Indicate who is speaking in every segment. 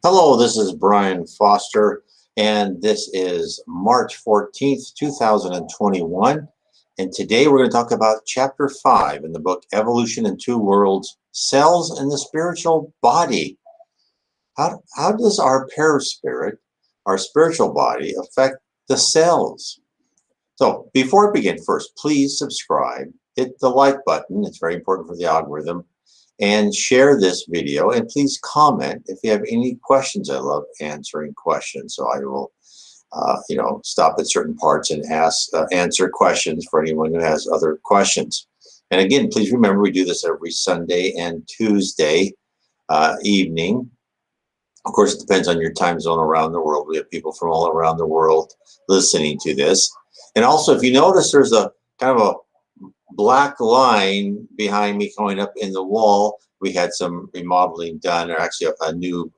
Speaker 1: Hello, this is Brian Foster, and this is March 14th, 2021. And today we're going to talk about Chapter 5 in the book Evolution in Two Worlds, Cells in the Spiritual Body. How does our paraspirit, our spiritual body, affect the cells? So before I begin, first, please subscribe, hit the like button. It's very important for the algorithm. And share this video, and please comment if you have any questions. I love answering questions, so I will, stop at certain parts and answer questions for anyone who has other questions. And again, please remember we do this every Sunday and Tuesday evening. Of course, it depends on your time zone around the world. We have people from all around the world listening to this. And also, if you notice, there's a kind of a black line behind me going up in the wall. We had some remodeling done, or actually a new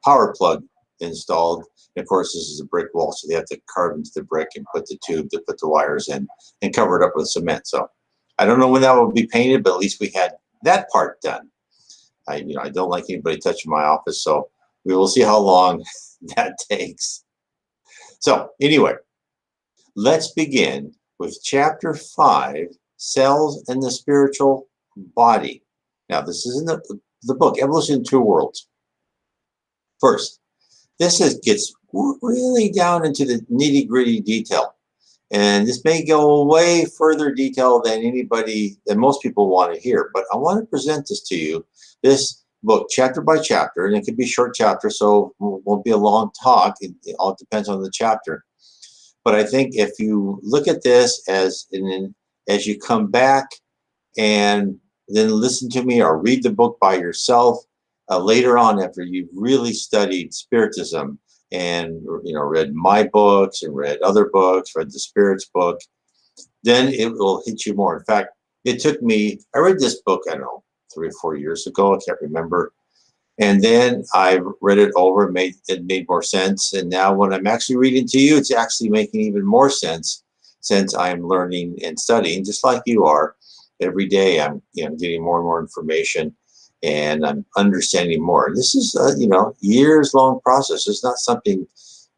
Speaker 1: power plug installed. And of course, this is a brick wall, so they have to carve into the brick and put the tube to put the wires in and cover it up with cement. So I don't know when that will be painted, but at least we had that part done. I don't like anybody touching my office, so we will see how long that takes. So anyway, let's begin with Chapter 5, Cells in the Spiritual Body. Now, this is in the book, Evolution in Two Worlds. First, this gets really down into the nitty-gritty detail. And this may go way further detail than most people want to hear. But I want to present this to you, this book, chapter by chapter. And it could be short chapter, so it won't be a long talk. It all depends on the chapter. But I think if you look at this as you come back and then listen to me or read the book by yourself later on after you've really studied Spiritism and read my books and read other books, read the Spirit's book, then it will hit you more. In fact, it took me, I read this book, I don't know, 3 or 4 years ago, I can't remember. And then I read it over, it made more sense. And now when I'm actually reading to you, it's actually making even more sense since I'm learning and studying, just like you are. Every day I'm getting more and more information, and I'm understanding more. This is a years-long process. It's not something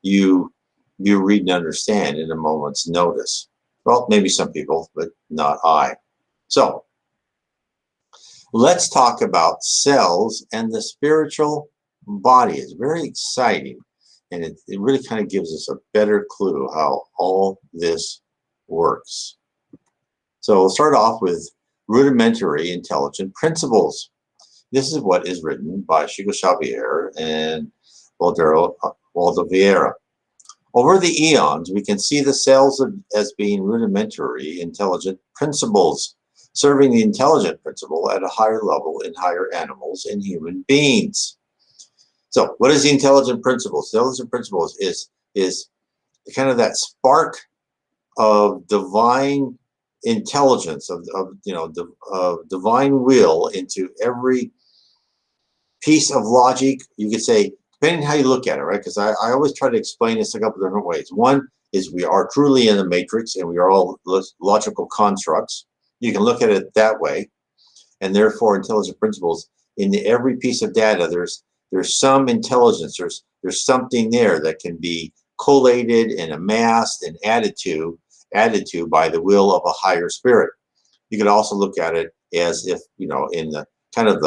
Speaker 1: you read and understand in a moment's notice. Well, maybe some people, but not I. So let's talk about cells and the spiritual body. It's very exciting, and it really kind of gives us a better clue how all this works. So we'll start off with rudimentary intelligent principles. This is what is written by Chico, Xavier and Waldo Veira. Over the eons, we can see the cells as being rudimentary intelligent principles, serving the intelligent principle at a higher level in higher animals and human beings. So what is the intelligent principle? The intelligent principle is kind of that spark of divine intelligence, of divine will into every piece of logic. You could say, depending on how you look at it, right? Because I always try to explain this a couple of different ways. One is we are truly in the matrix, and we are all logical constructs. You can look at it that way, and therefore intelligent principles in every piece of data. There's some intelligence. There's something there that can be collated and amassed and added to by the will of a higher spirit. You could also look at it as if in the kind of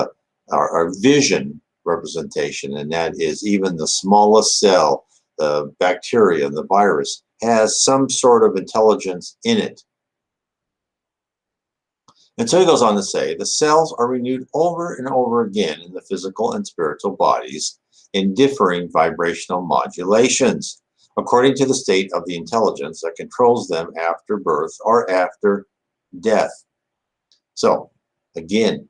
Speaker 1: our vision representation, and that is even the smallest cell, the bacteria, the virus, has some sort of intelligence in it. And so he goes on to say, the cells are renewed over and over again in the physical and spiritual bodies in differing vibrational modulations, according to the state of the intelligence that controls them after birth or after death. So, again,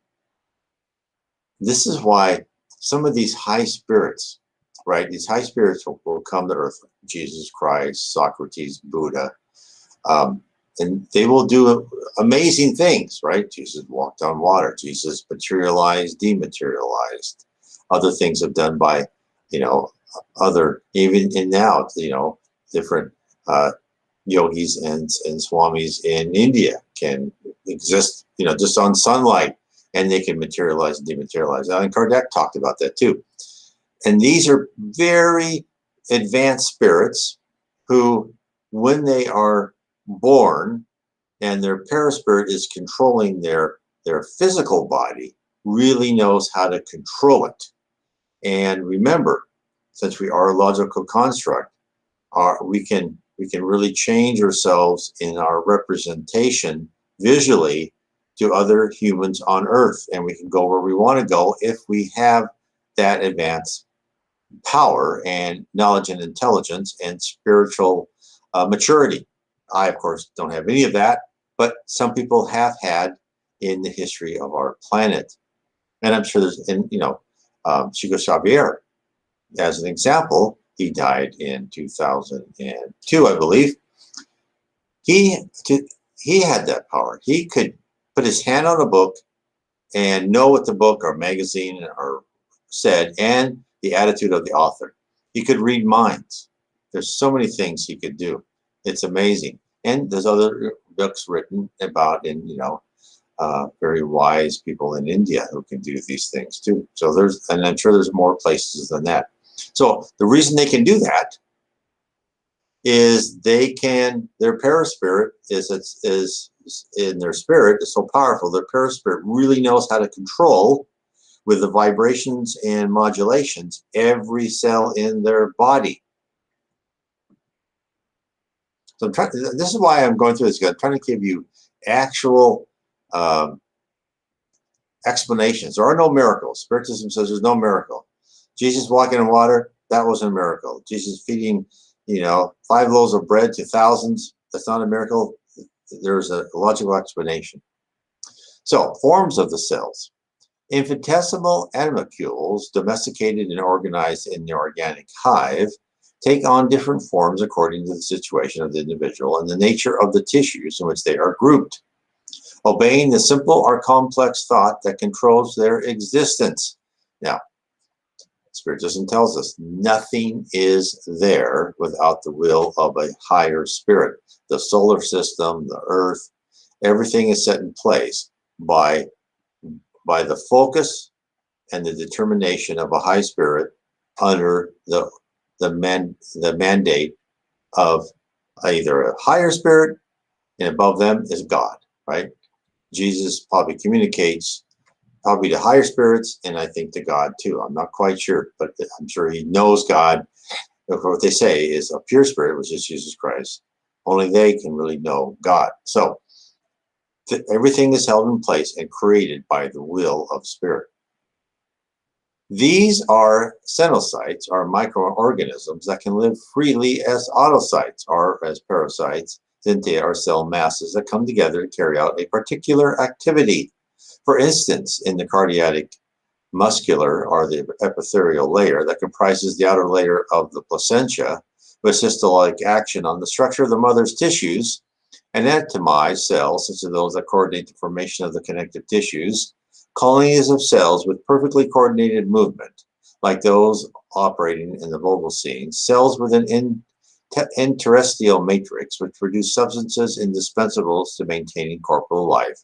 Speaker 1: this is why some of these high spirits, right, these high spirits will come to earth, Jesus Christ, Socrates, Buddha, and they will do amazing things, right? Jesus walked on water. Jesus materialized, dematerialized. Other things have done by, other, even in now, different yogis and swamis in India can exist, just on sunlight, and they can materialize and dematerialize. And Kardec talked about that too. And these are very advanced spirits who, when they are born and their paraspirit is controlling their physical body, really knows how to control it. And remember, since we are a logical construct, we can really change ourselves in our representation visually to other humans on Earth, and we can go where we want to go if we have that advanced power and knowledge and intelligence and spiritual maturity. I, of course, don't have any of that, but some people have had in the history of our planet. And I'm sure there's, and Chico Xavier, as an example, he died in 2002, I believe. He had that power. He could put his hand on a book and know what the book or magazine or said and the attitude of the author. He could read minds. There's so many things he could do. It's amazing. And there's other books written about very wise people in India who can do these things too. So and I'm sure there's more places than that. So the reason they can do that is their paraspirit is in their spirit is so powerful. Their paraspirit really knows how to control, with the vibrations and modulations, every cell in their body. So this is why I'm going through this. I'm trying to give you actual explanations. There are no miracles. Spiritism says there's no miracle. Jesus walking in water, that wasn't a miracle. Jesus feeding, 5 loaves of bread to thousands, that's not a miracle. There's a logical explanation. So, forms of the cells. Infinitesimal animalcules, domesticated and organized in the organic hive, take on different forms according to the situation of the individual and the nature of the tissues in which they are grouped, obeying the simple or complex thought that controls their existence. Now, Spiritism tells us nothing is there without the will of a higher spirit. The solar system, the earth, everything is set in place by the focus and the determination of a high spirit under the mandate of either a higher spirit, and above them is God, right? Jesus probably communicates probably to higher spirits, and I think to God too. I'm not quite sure, but I'm sure he knows God. What they say is a pure spirit, which is Jesus Christ. Only they can really know God. So everything is held in place and created by the will of spirit. These are cenocytes, are microorganisms that can live freely as autocytes or as parasites. They are cell masses that come together to carry out a particular activity. For instance, in the cardiac muscular or the epithelial layer that comprises the outer layer of the placenta, with histologic action on the structure of the mother's tissues, and atomized cells, such as those that coordinate the formation of the connective tissues, colonies of cells with perfectly coordinated movement, like those operating in the Vogelscene, cells with an interstitial matrix, which produce substances indispensable to maintaining corporeal life,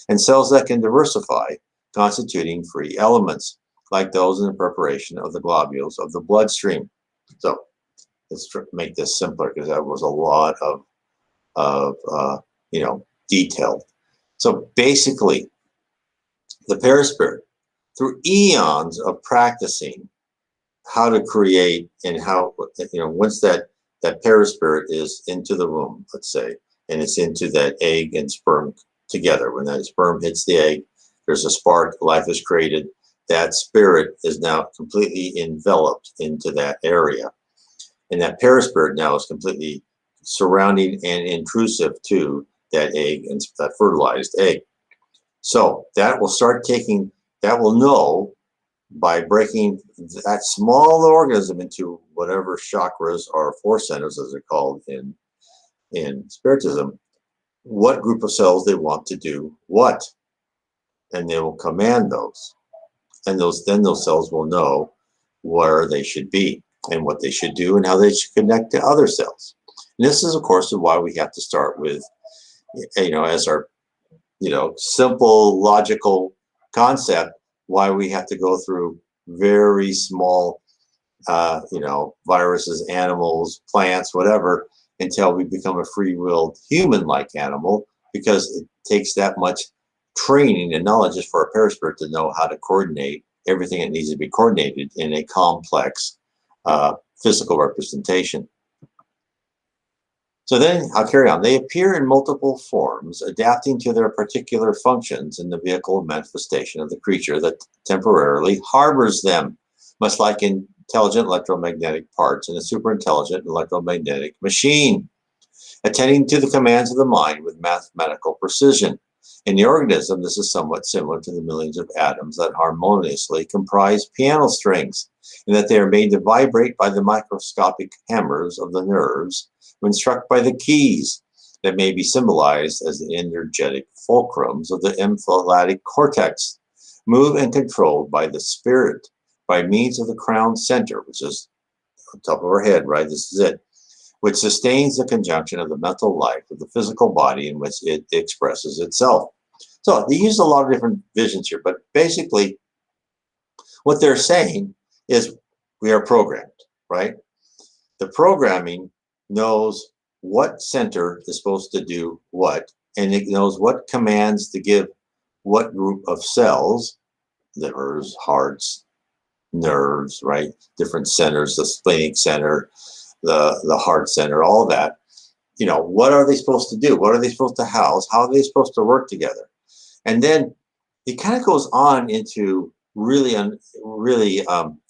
Speaker 1: and cells that can diversify, constituting free elements, like those in the preparation of the globules of the bloodstream. So let's make this simpler, because that was a lot of detail. So basically, the paraspirit, through eons of practicing how to create and how, once that paraspirit is into the womb, let's say, and it's into that egg and sperm together. When that sperm hits the egg, there's a spark, life is created. That spirit is now completely enveloped into that area. And that paraspirit now is completely surrounding and intrusive to that egg and that fertilized egg. So that will know by breaking that small organism into whatever chakras or force centers, as they're called in Spiritism, what group of cells they want to do what. And they will command those. And then those cells will know where they should be and what they should do and how they should connect to other cells. And this is, of course, why we have to start with, as our, simple logical concept, why we have to go through very small viruses, animals, plants, whatever, until we become a free-willed human-like animal, because it takes that much training and knowledge just for a paraspirit to know how to coordinate everything that needs to be coordinated in a complex physical representation. So then I'll carry on. They appear in multiple forms, adapting to their particular functions in the vehicle of manifestation of the creature that temporarily harbors them, much like intelligent electromagnetic parts in a superintelligent electromagnetic machine, attending to the commands of the mind with mathematical precision. In the organism, this is somewhat similar to the millions of atoms that harmoniously comprise piano strings, in that they are made to vibrate by the microscopic hammers of the nerves when struck by the keys that may be symbolized as the energetic fulcrums of the emphylatic cortex, move and controlled by the spirit by means of the crown center, which is on top of our head, right? This is it, which sustains the conjunction of the mental life with the physical body in which it expresses itself. So they use a lot of different visions here, but basically what they're saying is we are programmed, right? The programming knows what center is supposed to do what, and it knows what commands to give what group of cells, livers, hearts, nerves, right? Different centers, the splenic center, the heart center, all that. What are they supposed to do? What are they supposed to house? How are they supposed to work together? And then it kind of goes on into really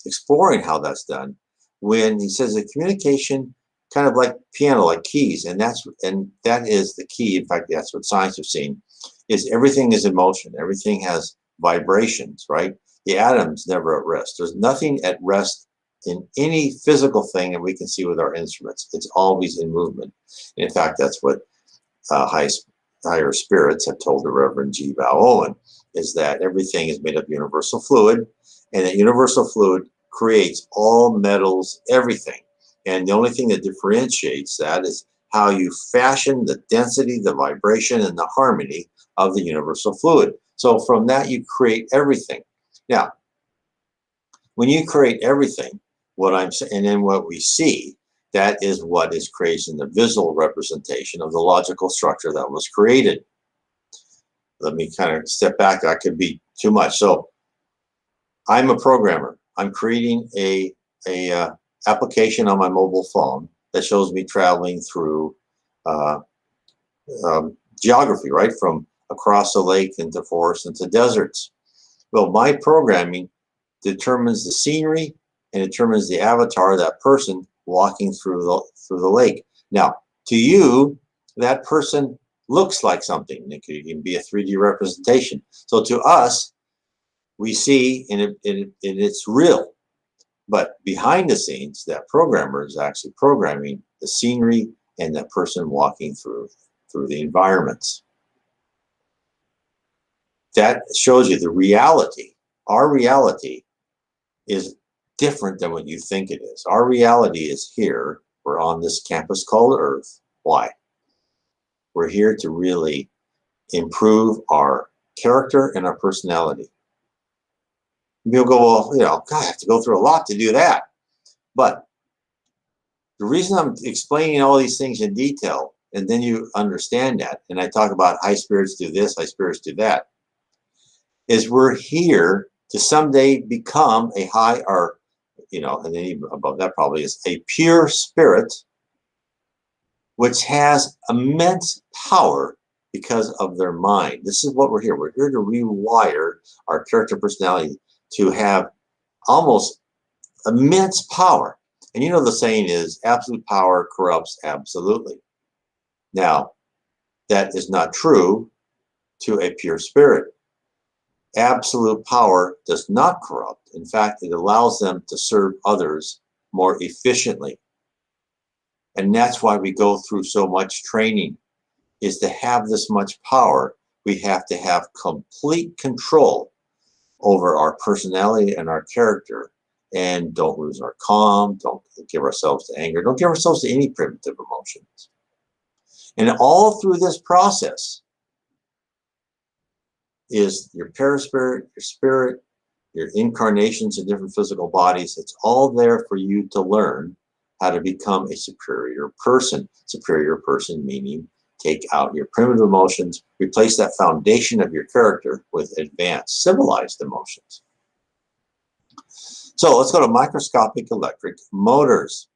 Speaker 1: exploring how that's done when he says the communication, kind of like piano, like keys, and that is the key. In fact, that's what science has seen, is everything is in motion. Everything has vibrations, right? The atom's never at rest. There's nothing at rest in any physical thing that we can see with our instruments. It's always in movement. And in fact, that's what higher spirits have told the Reverend G. Val Owen, is that everything is made of universal fluid, and that universal fluid creates all metals, everything. And the only thing that differentiates that is how you fashion the density, the vibration, and the harmony of the universal fluid. So from that, you create everything. Now, when you create everything, what I'm saying, and then what we see, that is what is creation, the visual representation of the logical structure that was created. Let me kind of step back. That could be too much. So I'm a programmer. I'm creating a application on my mobile phone that shows me traveling through geography, right? From across a lake into forests into deserts. Well, my programming determines the scenery and determines the avatar of that person walking through the lake. Now, to you, that person looks like something. It can be a 3D representation. So to us, we see, and it's real. But behind the scenes, that programmer is actually programming the scenery and that person walking through the environments. That shows you the reality. Our reality is different than what you think it is. Our reality is here. We're on this campus called Earth. Why? We're here to really improve our character and our personality. You'll go, well, God, I have to go through a lot to do that. But the reason I'm explaining all these things in detail, and then you understand that, and I talk about high spirits do this, high spirits do that, is we're here to someday become a high, or, and then even above that probably is a pure spirit, which has immense power because of their mind. This is what we're here. We're here to rewire our character personality to have almost immense power. And the saying is absolute power corrupts absolutely. Now, that is not true to a pure spirit. Absolute power does not corrupt. In fact, it allows them to serve others more efficiently. And that's why we go through so much training, is to have this much power. We have to have complete control over our personality and our character, and don't lose our calm, don't give ourselves to anger, don't give ourselves to any primitive emotions. And all through this process is your paraspirit, your spirit, your incarnations in different physical bodies. It's all there for you to learn how to become a superior person. Superior person meaning take out your primitive emotions, replace that foundation of your character with advanced, civilized emotions. So let's go to microscopic electric motors.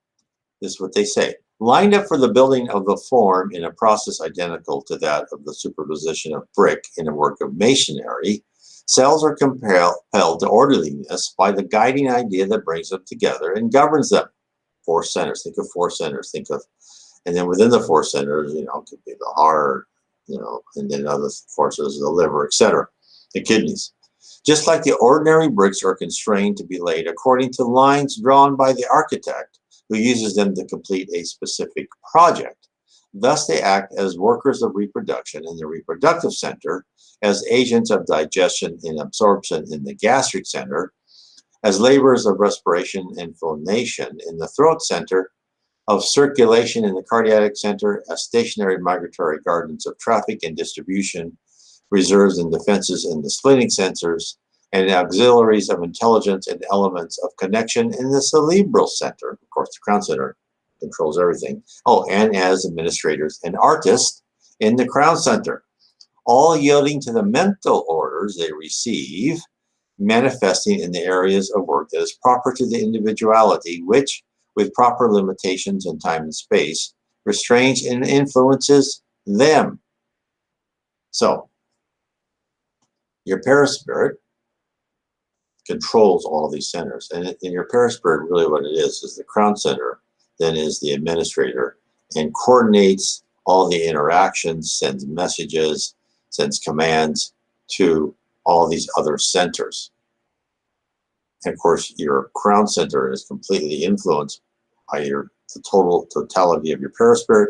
Speaker 1: This is what they say. Lined up for the building of the form in a process identical to that of the superposition of brick in a work of masonry, cells are compelled to orderliness by the guiding idea that brings them together and governs them. Four centers. Think of four centers. Think of, and then within the four centers, it could be the heart, and then other forces, the liver, etc., the kidneys. Just like the ordinary bricks are constrained to be laid according to lines drawn by the architect, who uses them to complete a specific project. Thus, they act as workers of reproduction in the reproductive center, as agents of digestion and absorption in the gastric center, as laborers of respiration and phonation in the throat center, of circulation in the cardiac center, as stationary migratory gardens of traffic and distribution, reserves and defenses in the splenic sensors, and auxiliaries of intelligence and elements of connection in the cerebral center. Of course, the crown center controls everything. Oh, and as administrators and artists in the crown center, all yielding to the mental orders they receive, manifesting in the areas of work that is proper to the individuality, which, with proper limitations in time and space, restrains and influences them. So, your paraspirit controls all these centers. And in your paraspirit, really what it is the crown center, then is the administrator, and coordinates all the interactions, sends messages, sends commands to all these other centers. And of course, your crown center is completely influenced by the totality of your paraspirit,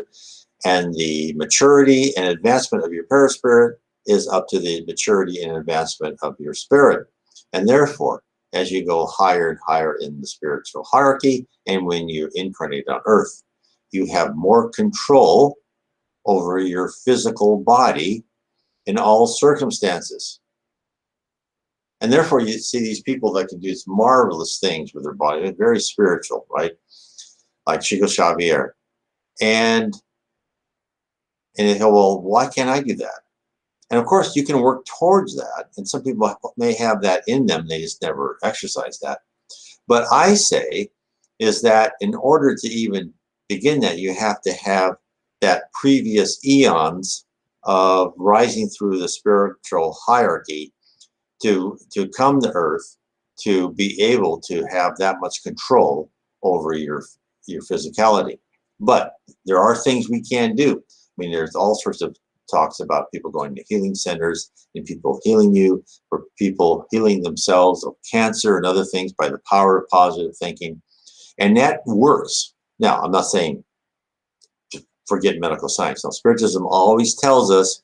Speaker 1: and the maturity and advancement of your paraspirit is up to the maturity and advancement of your spirit. And therefore, as you go higher and higher in the spiritual hierarchy, and when you incarnate on earth, you have more control over your physical body in all circumstances. And therefore, you see these people that can do these marvelous things with their body. They're very spiritual, right? Like Chico, Xavier. And they go, well, why can't I do that? And of course, you can work towards that. And some people may have that in them. They just never exercise that. But I say is that in order to even begin that, you have to have that previous eons of rising through the spiritual hierarchy to come to earth, to be able to have that much control over your physicality. But there are things we can do. I mean, there's all sorts of talks about people going to healing centers and people healing you, or people healing themselves of cancer and other things by the power of positive thinking. And that works. Now, I'm not saying to forget medical science. Now, Spiritism always tells us,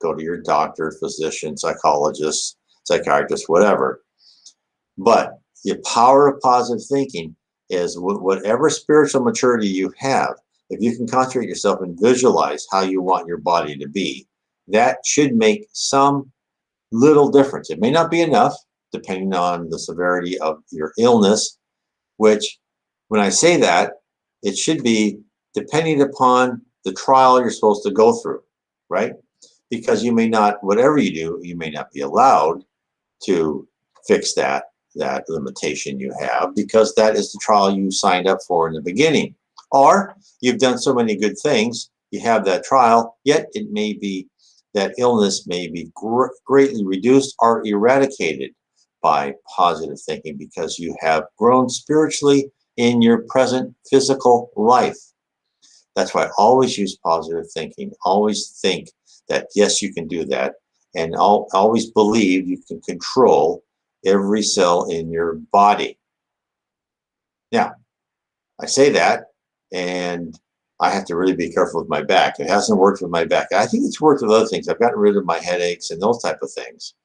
Speaker 1: go to your doctor, physician, psychologist, psychiatrist, whatever. But the power of positive thinking is whatever spiritual maturity you have, if you can concentrate yourself and visualize how you want your body to be, that should make some little difference. It may not be enough, depending on the severity of your illness, which, when I say that, it should be depending upon the trial you're supposed to go through, right? Because you may not, whatever you do, you may not be allowed to fix that limitation you have, because that is the trial you signed up for in the beginning. Or you've done so many good things, you have that trial, yet it may be that illness may be greatly reduced or eradicated by positive thinking, because you have grown spiritually in your present physical life. That's why I always use positive thinking. Always think that, yes, you can do that. And always believe you can control every cell in your body. Now, I say that, and I have to really be careful with my back. It hasn't worked with my back. I think it's worked with other things. I've gotten rid of my headaches and those type of things.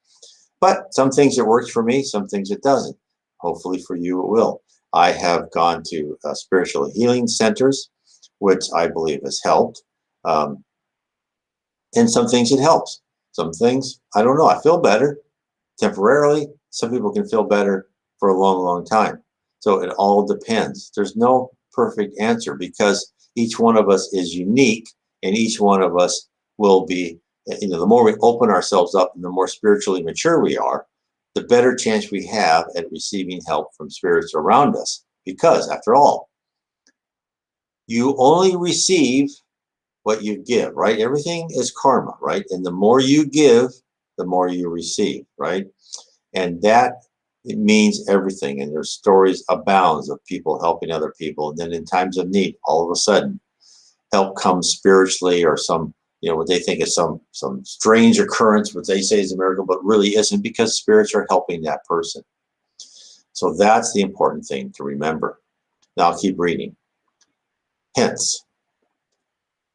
Speaker 1: But some things it works for me, some things it doesn't. Hopefully for you it will. I have gone to spiritual healing centers, which I believe has helped. And some things it helps. Some things, I don't know, I feel better temporarily. Some people can feel better for a long, long time. So it all depends. There's no perfect answer because each one of us is unique, and each one of us will be, the more we open ourselves up and the more spiritually mature we are, the better chance we have at receiving help from spirits around us. Because after all, you only receive what you give, right? Everything is karma, right? And the more you give, the more you receive, right? And that, it means everything. And there's stories abounds of people helping other people. And then in times of need, all of a sudden, help comes spiritually, or some, what they think is some strange occurrence, what they say is a miracle, but really isn't, because spirits are helping that person. So that's the important thing to remember. Now I'll keep reading. Hence,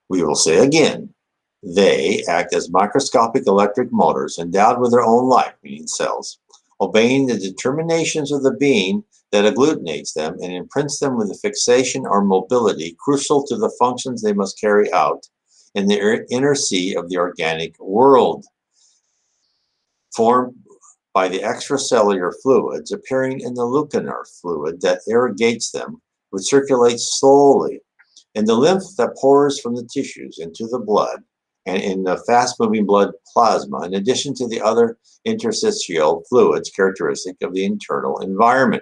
Speaker 1: we will say again, they act as microscopic electric motors endowed with their own life, meaning cells, obeying the determinations of the being that agglutinates them and imprints them with a fixation or mobility crucial to the functions they must carry out in the inner sea of the organic world, formed by the extracellular fluids appearing in the leucinar fluid that irrigates them, which circulates slowly, and the lymph that pours from the tissues into the blood, and in the fast-moving blood plasma, in addition to the other interstitial fluids characteristic of the internal environment.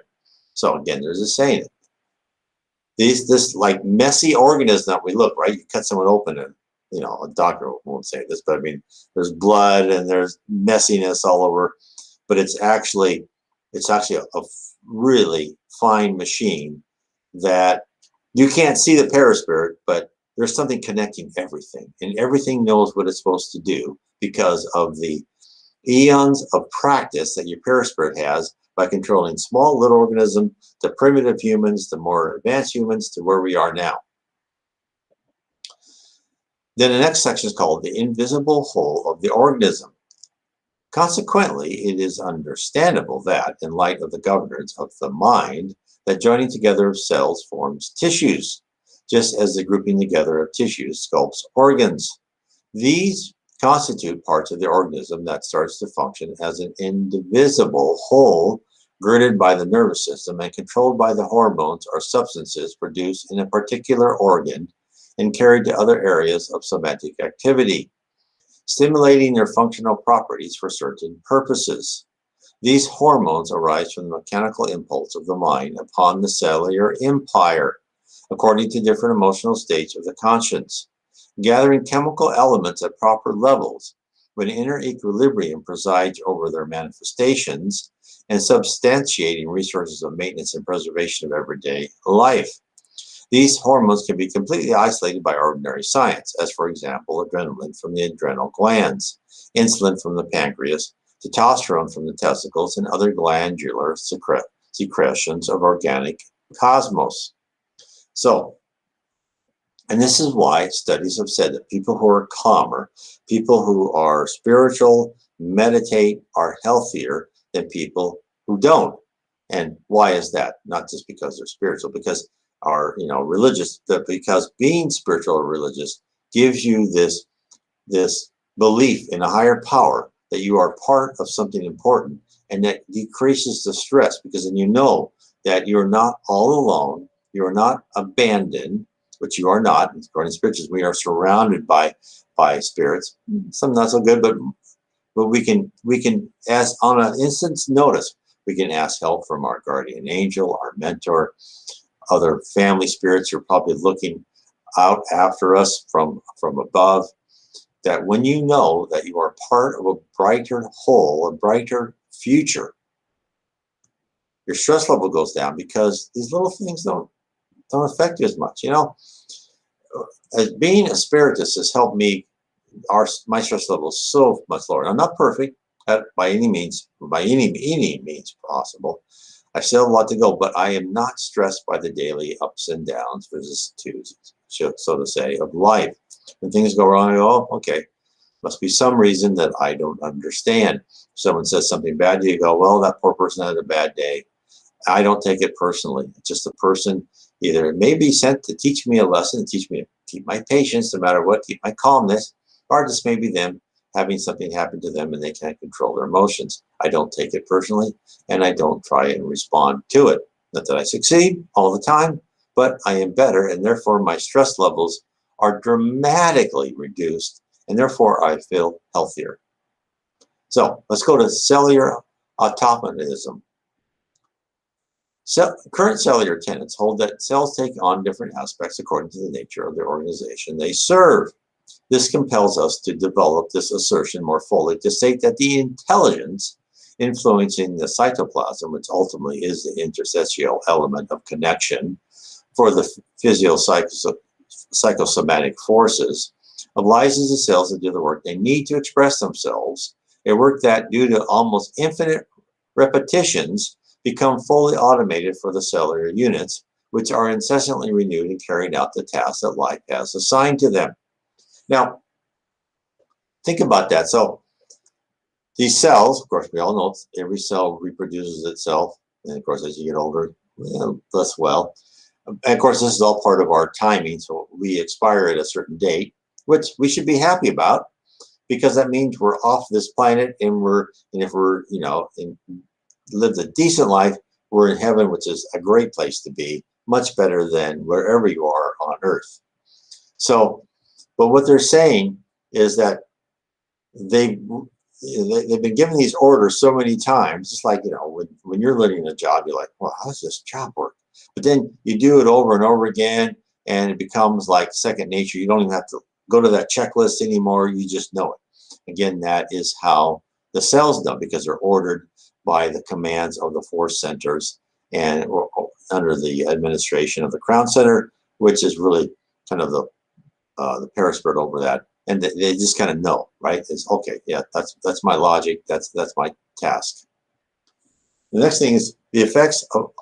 Speaker 1: So again, there's a saying. This like messy organism that we look, right? You cut someone open and, a doctor won't say this, but I mean, there's blood and there's messiness all over, but it's actually a really fine machine that you can't see the paraspirit, but there's something connecting everything, and everything knows what it's supposed to do because of the eons of practice that your paraspirit has by controlling small little organisms, the primitive humans, the more advanced humans, to where we are now. Then the next section is called the invisible whole of the organism. Consequently, it is understandable that, in light of the governance of the mind, that joining together of cells forms tissues, just as the grouping together of tissues sculpts organs. These constitute parts of the organism that starts to function as an indivisible whole, girded by the nervous system and controlled by the hormones or substances produced in a particular organ and carried to other areas of somatic activity, stimulating their functional properties for certain purposes. These hormones arise from the mechanical impulse of the mind upon the cellular empire, according to different emotional states of the conscience, gathering chemical elements at proper levels when inner equilibrium presides over their manifestations, and substantiating resources of maintenance and preservation of everyday life. These hormones can be completely isolated by ordinary science, as for example, adrenaline from the adrenal glands, insulin from the pancreas, testosterone from the testicles, and other glandular secretions of organic cosmos. So, and this is why studies have said that people who are calmer, people who are spiritual, meditate, are healthier than people who don't. And why is that? Not just because they're spiritual, because are religious, but because being spiritual or religious gives you this belief in a higher power that you are part of something important, and that decreases the stress, because then you know that you're not all alone, you're not abandoned, which you are not. According to spiritualism, we are surrounded by spirits, some not so good, but we can ask on an instant's notice. We can ask help from our guardian angel, our mentor, other family spirits who are probably looking out after us from above. That when you know that you are part of a brighter whole, a brighter future, your stress level goes down, because these little things don't affect you as much. As being a spiritist has helped me, my stress level is so much lower. I'm not perfect by any means possible. I still have a lot to go, but I am not stressed by the daily ups and downs, vicissitudes, so to say, of life. When things go wrong, I go, oh, okay, must be some reason that I don't understand. Someone says something bad to you, you go, well, that poor person had a bad day. I don't take it personally. It's just a person, either it may be sent to teach me a lesson, teach me to keep my patience no matter what, keep my calmness, or just maybe them having something happen to them and they can't control their emotions. I don't take it personally, and I don't try and respond to it. Not that I succeed all the time, but I am better, and therefore my stress levels are dramatically reduced, and therefore I feel healthier. So let's go to cellular automatism. Current cellular tenets hold that cells take on different aspects according to the nature of the organization they serve. This compels us to develop this assertion more fully to state that the intelligence influencing the cytoplasm, which ultimately is the interstitial element of connection for the psychosomatic forces, obliges the cells to do the work they need to express themselves, a work that, due to almost infinite repetitions, become fully automated for the cellular units, which are incessantly renewed in carrying out the tasks that life has assigned to them. Now, think about that. So these cells, of course, we all know every cell reproduces itself. And of course, as you get older, less well. And of course, this is all part of our timing. So we expire at a certain date, which we should be happy about, because that means we're off this planet, and if we're, lived a decent life, we're in heaven, which is a great place to be, much better than wherever you are on earth. So, but what they're saying is that they've been given these orders so many times. Just like, when you're learning a job, you're like, well, how does this job work? But then you do it over and over again, and it becomes like second nature. You don't even have to go to that checklist anymore. You just know it. Again, that is how the cells know, because they're ordered by the commands of the force centers and under the administration of the crown center, which is really kind of the paraspirit over that. And they just kind of know, right? It's okay, yeah, that's my logic, that's my task. The next thing is the effects of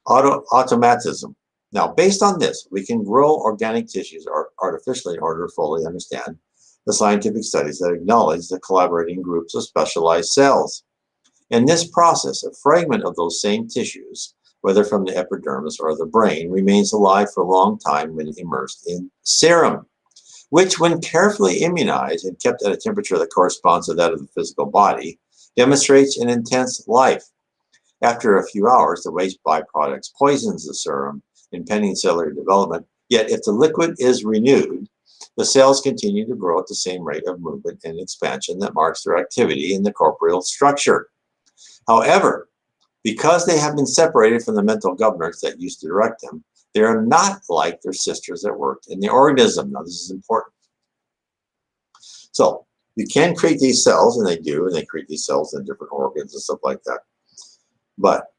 Speaker 1: automatism. Now, based on this, we can grow organic tissues artificially in order to fully understand the scientific studies that acknowledge the collaborating groups of specialized cells. In this process, a fragment of those same tissues, whether from the epidermis or the brain, remains alive for a long time when immersed in serum, which, when carefully immunized and kept at a temperature that corresponds to that of the physical body, demonstrates an intense life. After a few hours, the waste byproducts poisons the serum, impeding cellular development. Yet, if the liquid is renewed, the cells continue to grow at the same rate of movement and expansion that marks their activity in the corporeal structure. However, because they have been separated from the mental governors that used to direct them, they are not like their sisters that worked in the organism. Now, this is important. So, you can create these cells, and they do, and they create these cells in different organs and stuff like that. But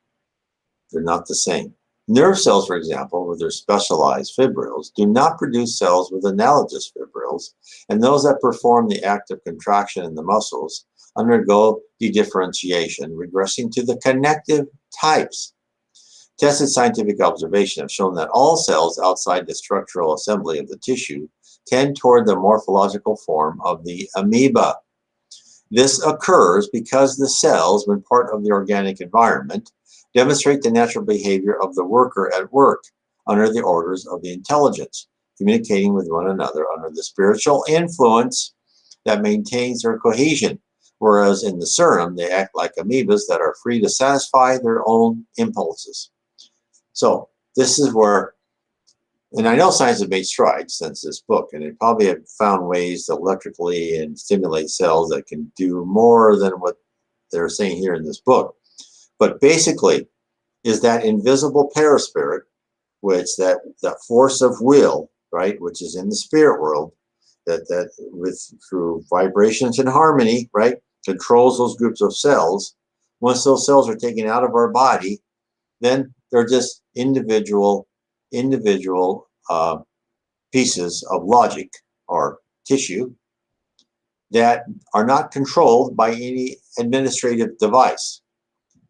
Speaker 1: they're not the same. Nerve cells, for example, with their specialized fibrils, do not produce cells with analogous fibrils, and those that perform the act of contraction in the muscles undergo dedifferentiation, regressing to the connective types. Tested scientific observation have shown that all cells outside the structural assembly of the tissue tend toward the morphological form of the amoeba. This occurs because the cells, when part of the organic environment, demonstrate the natural behavior of the worker at work under the orders of the intelligence, communicating with one another under the spiritual influence that maintains their cohesion. Whereas in the serum, they act like amoebas that are free to satisfy their own impulses. So this is where, and I know science has made strides since this book, and they probably have found ways to electrically and stimulate cells that can do more than what they're saying here in this book. But basically, is that invisible paraspirit, which that force of will, right, which is in the spirit world, that with through vibrations and harmony, right, controls those groups of cells. Once those cells are taken out of our body, then they're just individual pieces of logic or tissue that are not controlled by any administrative device.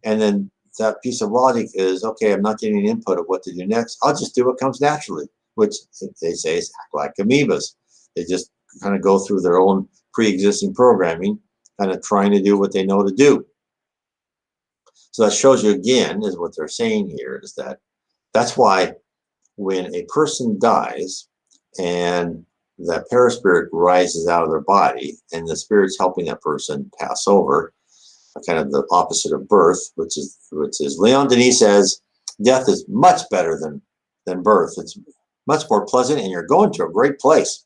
Speaker 1: And then that piece of logic is, okay, I'm not getting an input of what to do next. I'll just do what comes naturally, which they say is act like amoebas. They just kind of go through their own pre-existing programming, kind of trying to do what they know to do. So that shows you again, is what they're saying here, is that that's why when a person dies and that paraspirit rises out of their body, and the spirit's helping that person pass over, kind of the opposite of birth, which is Leon Denis says, death is much better than birth. It's much more pleasant, and you're going to a great place.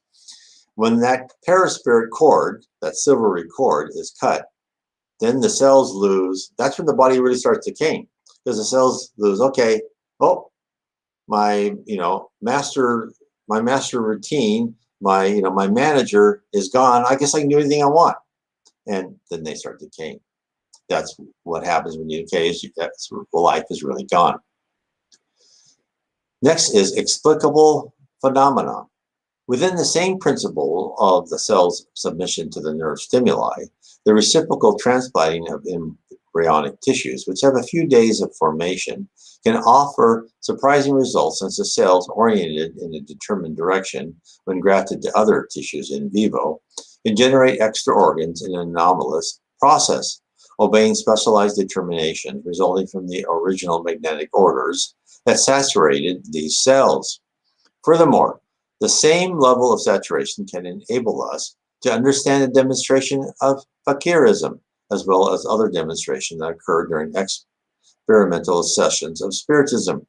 Speaker 1: When that paraspirit cord, that silvery cord, is cut, then the cells lose. That's when the body really starts decaying, because the cells lose. Okay, oh, my master routine, my manager is gone. I guess I can do anything I want, and then they start decaying. That's what happens when you decay. That's life is really gone. Next is explicable phenomena. Within the same principle of the cell's submission to the nerve stimuli, the reciprocal transplanting of embryonic tissues, which have a few days of formation, can offer surprising results since the cells oriented in a determined direction when grafted to other tissues in vivo can generate extra organs in an anomalous process, obeying specialized determinations resulting from the original magnetic orders that saturated these cells. Furthermore, the same level of saturation can enable us to understand the demonstration of fakirism, as well as other demonstrations that occur during experimental sessions of Spiritism,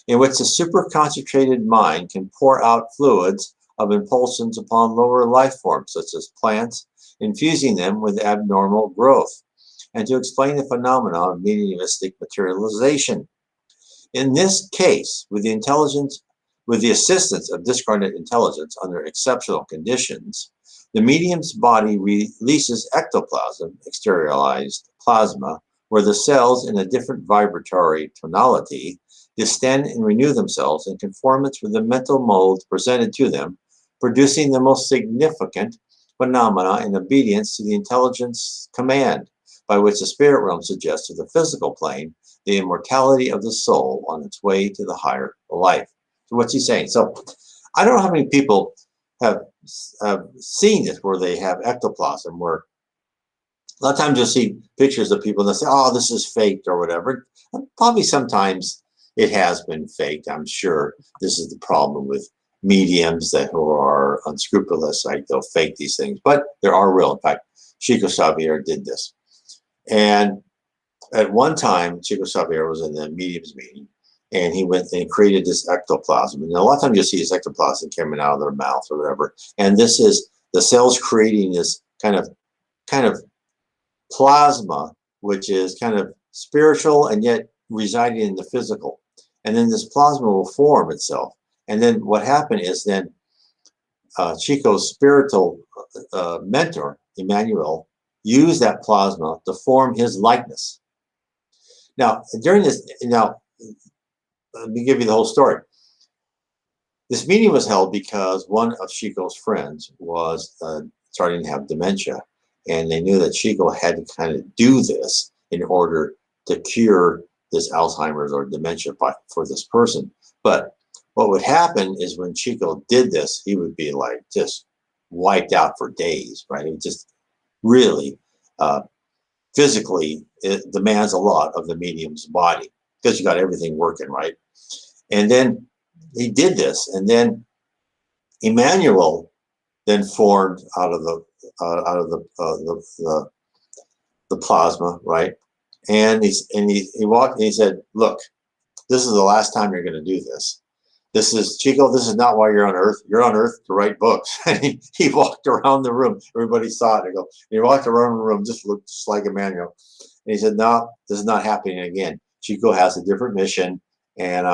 Speaker 1: in which the super-concentrated mind can pour out fluids of impulsions upon lower life forms, such as plants, infusing them with abnormal growth, and to explain the phenomena of mediumistic materialization. In this case, with the assistance of discarnate intelligence under exceptional conditions, the medium's body releases ectoplasm, exteriorized plasma, where the cells in a different vibratory tonality distend and renew themselves in conformance with the mental mold presented to them, producing the most significant phenomena in obedience to the intelligence command, by which the spirit realm suggests to the physical plane the immortality of the soul on its way to the higher life. So what's he saying? So I don't know how many people have seen this where they have ectoplasm, where a lot of times you'll see pictures of people and they'll say, oh, this is faked or whatever. And probably sometimes it has been faked, I'm sure. This is the problem with mediums who are unscrupulous, right? They'll fake these things, but they are real. In fact, Chico Xavier did this. And at one time, Chico Xavier was in the mediums meeting, and he went and created this ectoplasm. And a lot of times you'll see this ectoplasm coming out of their mouth or whatever. And this is the cells creating this kind of plasma, which is kind of spiritual and yet residing in the physical. And then this plasma will form itself. And then what happened is then Chico's spiritual mentor, Emmanuel, used that plasma to form his likeness. Now, let me give you the whole story. This meeting was held because one of Chico's friends was starting to have dementia, and they knew that Chico had to kind of do this in order to cure this Alzheimer's or dementia for this person. But what would happen is when Chico did this, he would be like just wiped out for days, right? It would just really physically, it demands a lot of the medium's body because you got everything working, right? And then he did this, and then Emmanuel then formed out of the plasma, right? And he walked and he said, "Look, this is the last time you're going to do this. This is Chico. This is not why you're on Earth. You're on Earth to write books." And he walked around the room. Everybody saw it. He walked around the room, just looked just like Emmanuel. And he said, "No, this is not happening again. Chico has a different mission, and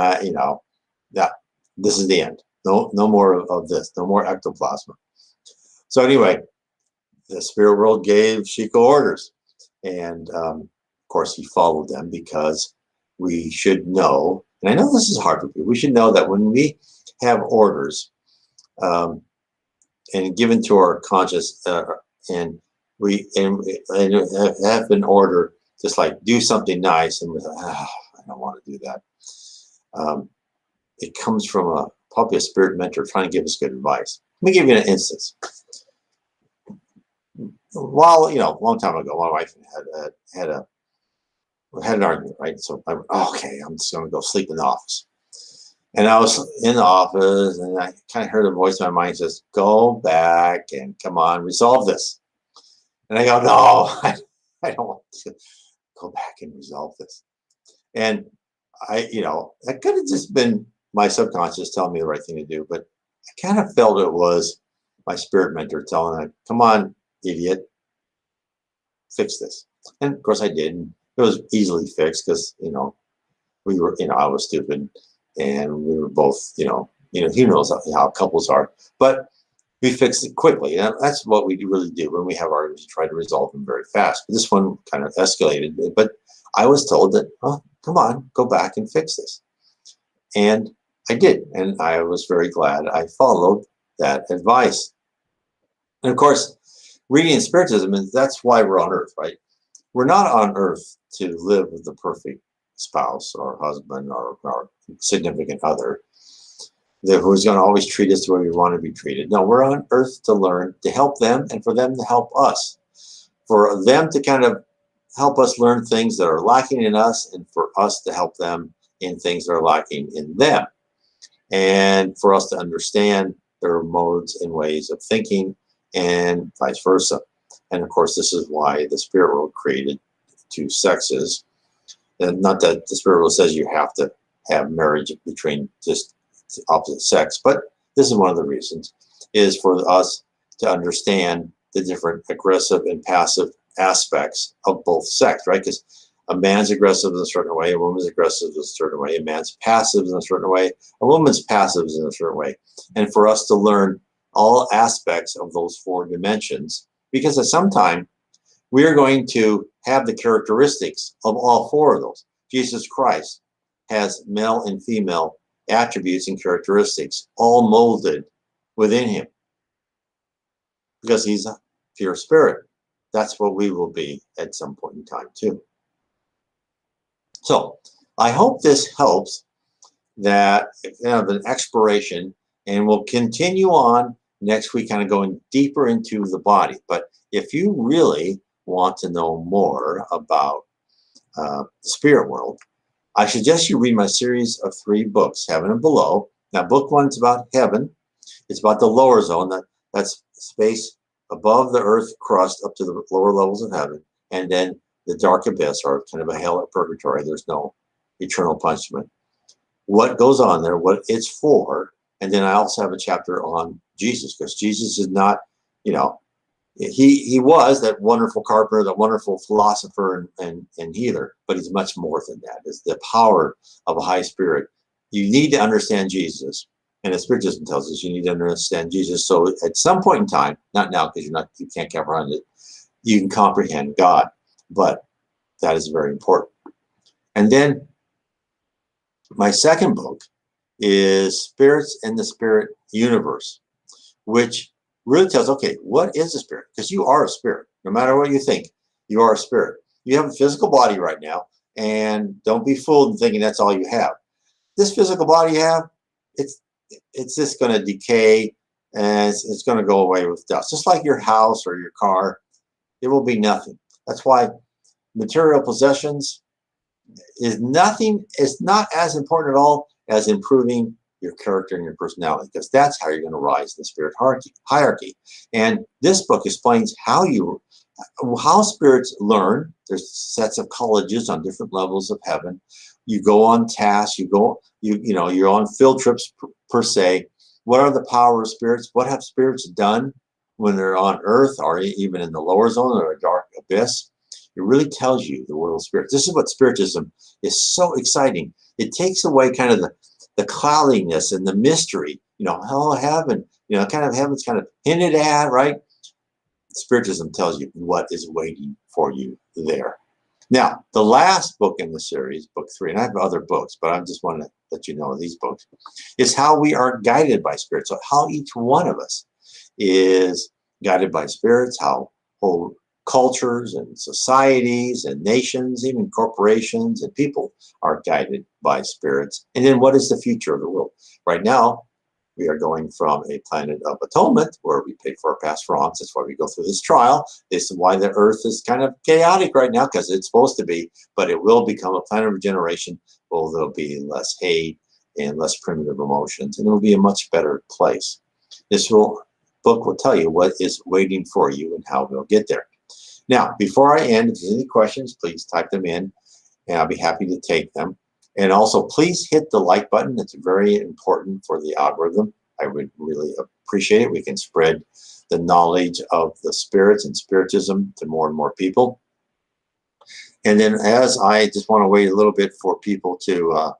Speaker 1: this is the end. No more of this. No more ectoplasma." So anyway, the spirit world gave Chico orders, and of course he followed them, because we should know, and I know this is hard for people, we should know that when we have orders and given to our conscious, and we have an order, just like do something nice, and we're like, I don't want to do that. It comes from probably a spirit mentor trying to give us good advice. Let me give you an instance. Well, a long time ago, my wife had an argument, right? So I went, okay, I'm just going to go sleep in the office. And I was in the office, and I kind of heard a voice in my mind says, "Go back and come on, resolve this." And I go, "No, I don't want to go back and resolve this." And that could have just been my subconscious telling me the right thing to do, but I kind of felt it was my spirit mentor telling me, "Come on, idiot, fix this." And of course I did. And it was easily fixed because, I was stupid and we were both, who knows how couples are, but we fixed it quickly. And that's what we really do when we have arguments, try to resolve them very fast. But this one kind of escalated, but I was told that, "Oh, come on, go back and fix this." And I did. And I was very glad I followed that advice. And of course, reading in Spiritism, and that's why we're on Earth, right? We're not on Earth to live with the perfect spouse or husband or significant other who's going to always treat us the way we want to be treated. No, we're on Earth to learn, to help them, and for them to help us. For them to kind of help us learn things that are lacking in us, and for us to help them in things that are lacking in them. And for us to understand their modes and ways of thinking, and vice versa. And of course, this is why the spirit world created two sexes. And not that the spirit world says you have to have marriage between just opposite sex, but this is one of the reasons, is for us to understand the different aggressive and passive aspects of both sex, right? Because a man's aggressive in a certain way, a woman's aggressive in a certain way, a man's passive in a certain way, a woman's passive in a certain way. And for us to learn all aspects of those four dimensions, because at some time we are going to have the characteristics of all four of those. Jesus Christ has male and female attributes and characteristics all molded within him because he's a pure spirit. That's what we will be at some point in time too. So I hope this helps, that kind of an exploration, and we'll continue on next week, kind of going deeper into the body. But if you really want to know more about the spirit world, I suggest you read my series of 3 books, Heaven and Below. Now, book 1's about heaven. It's about the lower zone, that's space above the earth crust up to the lower levels of heaven, and then the dark abyss, or kind of a hell or purgatory. There's no eternal punishment. What goes on there, what it's for, and then I also have a chapter on Jesus, because Jesus is not, he was that wonderful carpenter, that wonderful philosopher and healer, but he's much more than that. It's the power of a high spirit. You need to understand Jesus, and the Spiritism tells us you need to understand Jesus. So at some point in time, not now because you can't comprehend it, you can comprehend God, but that is very important. And then my second book is Spirits in the Spirit Universe, which really tells, okay, what is a spirit? Because you are a spirit. No matter what you think, you are a spirit. You have a physical body right now, and don't be fooled in thinking that's all you have. This physical body you have, it's just going to decay, and it's going to go away with dust. Just like your house or your car, it will be nothing. That's why material possessions is nothing. It's not as important at all as improving your character and your personality, because that's how you're going to rise in the spirit hierarchy. And this book explains how spirits learn. There's sets of colleges on different levels of heaven. You go on tasks. You're on field trips per se. What are the power of spirits? What have spirits done when they're on Earth, or even in the lower zone or a dark abyss? It really tells you the world of spirits. This is what Spiritism is so exciting. It takes away kind of the cloudiness and the mystery, hell, heaven, kind of heaven's kind of hinted at, right? Spiritism tells you what is waiting for you there. Now, the last book in the series, book 3, and I have other books, but I just want to let you know these books, is how we are guided by spirits. So how each one of us is guided by spirits, how whole cultures and societies and nations, even corporations and people are guided by spirits. And then what is the future of the world? Right now, we are going from a planet of atonement where we pay for our past wrongs. That's why we go through this trial. This is why the earth is kind of chaotic right now, because it's supposed to be, but it will become a planet of regeneration. Well, there'll be less hate and less primitive emotions, and it will be a much better place. This book will tell you what is waiting for you and how we'll get there. Now, before I end, if there's any questions, please type them in, and I'll be happy to take them. And also, please hit the like button. It's very important for the algorithm. I would really appreciate it. We can spread the knowledge of the spirits and spiritism to more and more people. And then, as I just want to wait a little bit for people to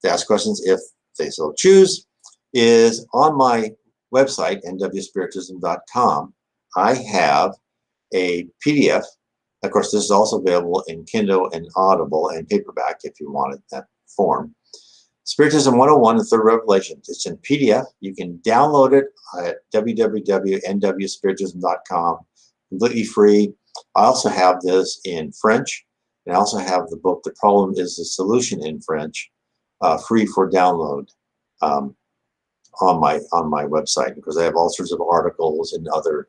Speaker 1: ask questions, if they so choose, is on my website, nwspiritism.com, I have a PDF. Of course, this is also available in Kindle and Audible and paperback if you want it that form. Spiritism 101, the Third Revelation. It's in PDF. You can download it at www.nwspiritism.com, completely free. I also have this in French, and I also have the book, The Problem is the Solution, in French, free for download on my website, because I have all sorts of articles and other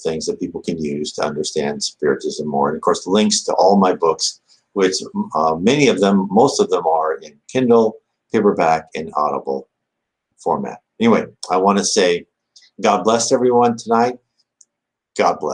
Speaker 1: things that people can use to understand Spiritism more. And of course, links to all my books, which most of them are in Kindle, paperback, and Audible format. Anyway, I want to say God bless everyone tonight. God bless.